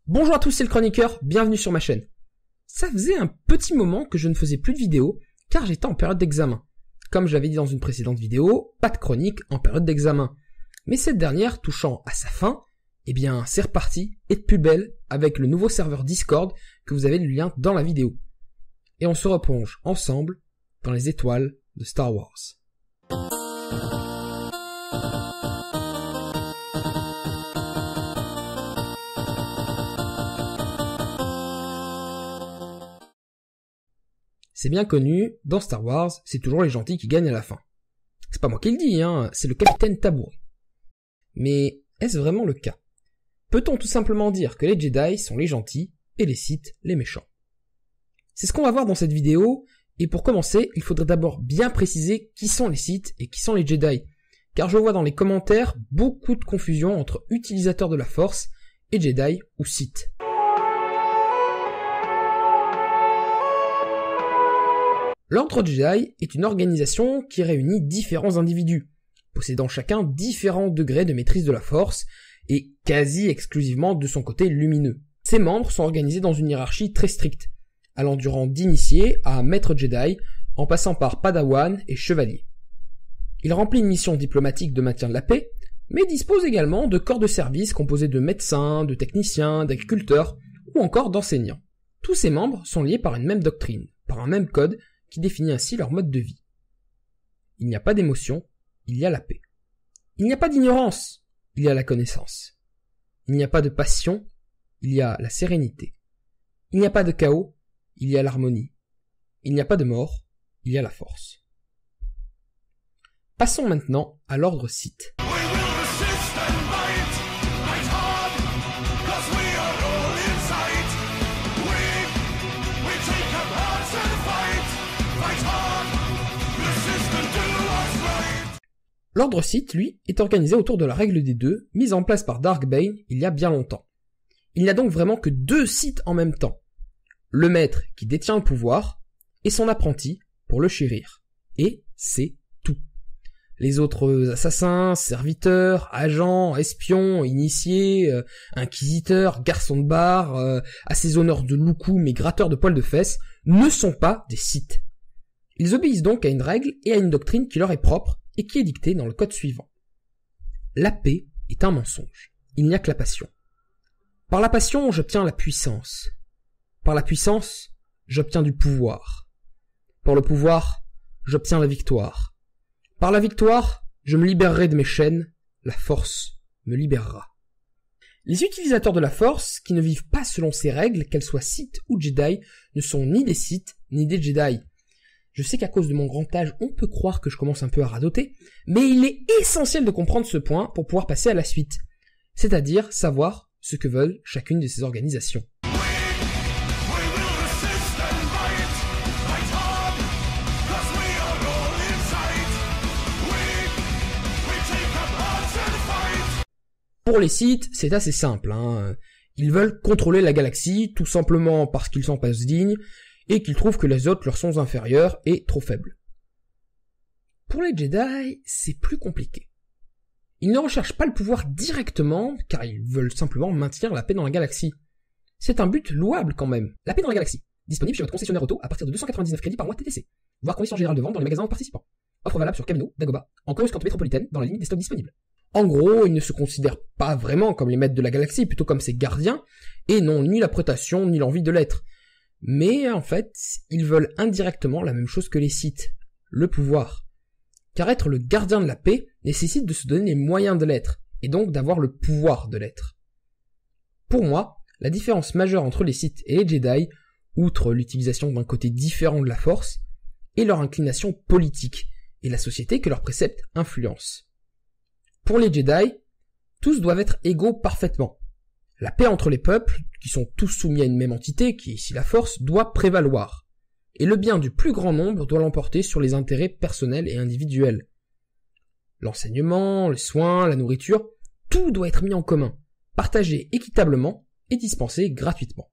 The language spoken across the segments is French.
Bonjour à tous, c'est le chroniqueur, bienvenue sur ma chaîne. Ça faisait un petit moment que je ne faisais plus de vidéos, car j'étais en période d'examen. Comme j'avais dit dans une précédente vidéo, pas de chronique en période d'examen. Mais cette dernière touchant à sa fin, eh bien c'est reparti, et de plus belle, avec le nouveau serveur Discord, que vous avez le lien dans la vidéo. Et on se replonge ensemble dans les étoiles de Star Wars. C'est bien connu, dans Star Wars, c'est toujours les gentils qui gagnent à la fin. C'est pas moi qui le dis, c'est le capitaine Tabouret. Mais est-ce vraiment le cas? Peut-on tout simplement dire que les Jedi sont les gentils et les Sith les méchants? C'est ce qu'on va voir dans cette vidéo, et pour commencer, il faudrait d'abord bien préciser qui sont les Sith et qui sont les Jedi, car je vois dans les commentaires beaucoup de confusion entre utilisateurs de la Force et Jedi ou Sith. L'Ordre Jedi est une organisation qui réunit différents individus, possédant chacun différents degrés de maîtrise de la Force et quasi exclusivement de son côté lumineux. Ses membres sont organisés dans une hiérarchie très stricte, allant du rang d'initié à maître Jedi, en passant par Padawan et Chevalier. Il remplit une mission diplomatique de maintien de la paix, mais dispose également de corps de service composés de médecins, de techniciens, d'agriculteurs ou encore d'enseignants. Tous ces membres sont liés par une même doctrine, par un même code, qui définit ainsi leur mode de vie. Il n'y a pas d'émotion, il y a la paix. Il n'y a pas d'ignorance, il y a la connaissance. Il n'y a pas de passion, il y a la sérénité. Il n'y a pas de chaos, il y a l'harmonie. Il n'y a pas de mort, il y a la force. Passons maintenant à l'ordre Sith. L'ordre Sith, lui, est organisé autour de la règle des deux, mise en place par Dark Bane il y a bien longtemps. Il n'y a donc vraiment que deux Sith en même temps. Le maître qui détient le pouvoir, et son apprenti pour le chérir. Et c'est tout. Les autres assassins, serviteurs, agents, espions, initiés, inquisiteurs, garçons de bar, assaisonneurs de loukoum et gratteurs de poils de fesses, ne sont pas des Sith. Ils obéissent donc à une règle et à une doctrine qui leur est propre, et qui est dicté dans le code suivant. La paix est un mensonge. Il n'y a que la passion. Par la passion, j'obtiens la puissance. Par la puissance, j'obtiens du pouvoir. Par le pouvoir, j'obtiens la victoire. Par la victoire, je me libérerai de mes chaînes, la force me libérera. Les utilisateurs de la force, qui ne vivent pas selon ces règles, qu'elles soient Sith ou Jedi, ne sont ni des Sith, ni des Jedi. Je sais qu'à cause de mon grand âge, on peut croire que je commence un peu à radoter, mais il est essentiel de comprendre ce point pour pouvoir passer à la suite. C'est-à-dire savoir ce que veulent chacune de ces organisations. Pour les Sith, c'est assez simple, Ils veulent contrôler la galaxie, tout simplement parce qu'ils s'en passent dignes, et qu'ils trouvent que les autres leur sont inférieurs et trop faibles. Pour les Jedi, c'est plus compliqué. Ils ne recherchent pas le pouvoir directement, car ils veulent simplement maintenir la paix dans la galaxie. C'est un but louable quand même. La paix dans la galaxie, disponible chez votre concessionnaire auto à partir de 299 crédits par mois TTC, voire conditions générales de vente dans les magasins participants. Offre valable sur Camino, Dagobah, en Coruscant métropolitaine, dans la limite des stocks disponibles. En gros, ils ne se considèrent pas vraiment comme les maîtres de la galaxie, plutôt comme ses gardiens, et n'ont ni la prétention ni l'envie de l'être. Mais en fait, ils veulent indirectement la même chose que les Sith, le pouvoir. Car être le gardien de la paix nécessite de se donner les moyens de l'être, et donc d'avoir le pouvoir de l'être. Pour moi, la différence majeure entre les Sith et les Jedi, outre l'utilisation d'un côté différent de la Force, est leur inclination politique, et la société que leurs préceptes influencent. Pour les Jedi, tous doivent être égaux parfaitement. La paix entre les peuples, qui sont tous soumis à une même entité, qui est ici la Force, doit prévaloir. Et le bien du plus grand nombre doit l'emporter sur les intérêts personnels et individuels. L'enseignement, les soins, la nourriture, tout doit être mis en commun, partagé équitablement et dispensé gratuitement.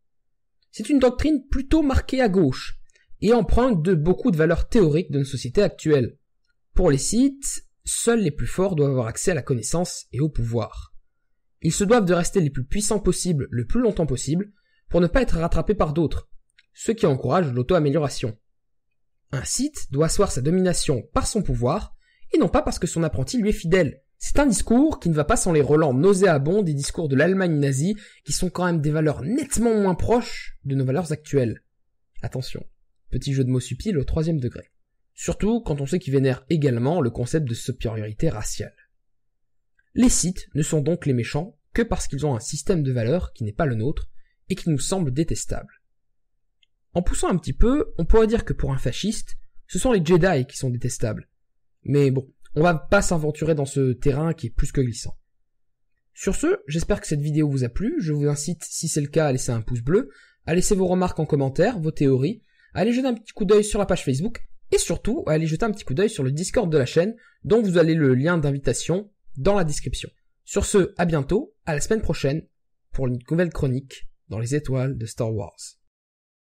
C'est une doctrine plutôt marquée à gauche, et empreinte de beaucoup de valeurs théoriques de nos sociétés actuelles. Pour les Sith, seuls les plus forts doivent avoir accès à la connaissance et au pouvoir. Ils se doivent de rester les plus puissants possibles le plus longtemps possible pour ne pas être rattrapés par d'autres, ce qui encourage l'auto-amélioration. Un Sith doit asseoir sa domination par son pouvoir et non pas parce que son apprenti lui est fidèle. C'est un discours qui ne va pas sans les relents nauséabonds des discours de l'Allemagne nazie qui sont quand même des valeurs nettement moins proches de nos valeurs actuelles. Attention, petit jeu de mots subtil au 3e degré. Surtout quand on sait qu'ils vénèrent également le concept de supériorité raciale. Les Sith ne sont donc les méchants que parce qu'ils ont un système de valeurs qui n'est pas le nôtre et qui nous semble détestable. En poussant un petit peu, on pourrait dire que pour un fasciste, ce sont les Jedi qui sont détestables. Mais bon, on va pas s'aventurer dans ce terrain qui est plus que glissant. Sur ce, j'espère que cette vidéo vous a plu, je vous incite, si c'est le cas, à laisser un pouce bleu, à laisser vos remarques en commentaire, vos théories, à aller jeter un petit coup d'œil sur la page Facebook, et surtout, à aller jeter un petit coup d'œil sur le Discord de la chaîne, dont vous avez le lien d'invitation dans la description. Sur ce, à bientôt, à la semaine prochaine, pour une nouvelle chronique dans les étoiles de Star Wars.